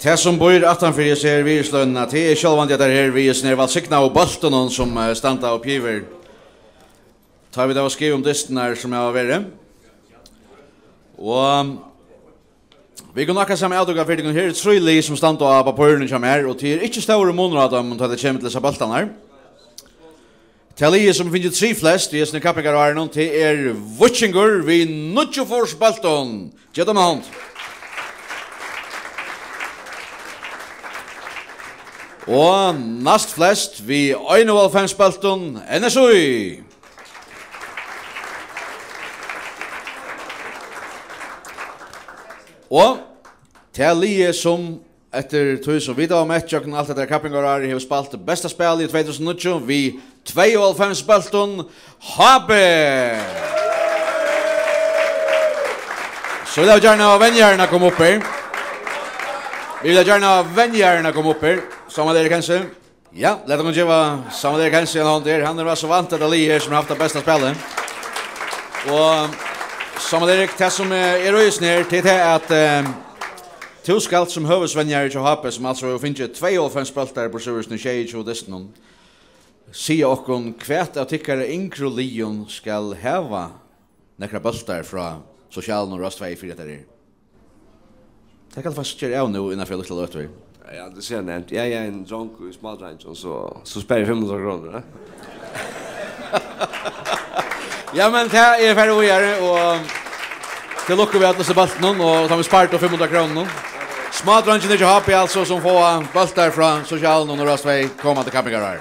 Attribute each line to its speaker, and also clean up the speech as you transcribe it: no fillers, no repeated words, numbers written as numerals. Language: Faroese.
Speaker 1: Det som bor attanför jag ser virslön att det är självant att det här virsen är valsikna och bolten som stanta och piver. Tar vi då och skriver om distan här som jag har varit. Och vi kan nakka sammen avduga fyrir her trøyli som standa på pørnen som her, og til ikke store måneder av dem til det kommer til disse baltene her. Til som finner 3 flest, i sånne kappingar og Arnon, til Vutchingur vi Nutjofors balton. Gjett om hånd. Og nast flest vi Øynevalfems balton, NSUI. Og til som etter tog som vi da har mett jokken alt etter kappingar har vi spalt besta spil i 2019 vi 52 spalton Habe. Så vil jeg gjerne av venngjerne komme opp her. Vi vil gjerne av venngjerne komme opp her. Samme dere kanskje? Ja, lett å gjøre samme dere kanskje en hånd der. Han så vant til Lie som har haft det besta spillet. Og som det det som röjs ner till det att Tuskalt som huvudvänner i Hape som alltså finns 2 spelare på Sjörsnö Shage och Desnon. Se och kvärt att tycker Inkro Leon ska häva några bollar från social och rostväg för det där. Det kan fast köra nu innan för lite lottery.
Speaker 2: Ja, det ser nämnt. Jag är en drunk i smalrange och så spelar 500 kronor.
Speaker 1: Ja, men det är färre att göra och det lukkar vi att ballen och tar vi spart och 500 kronor. Smadrangen är ju happy alltså som får bollar från social och rostväg komma till Kappingar här.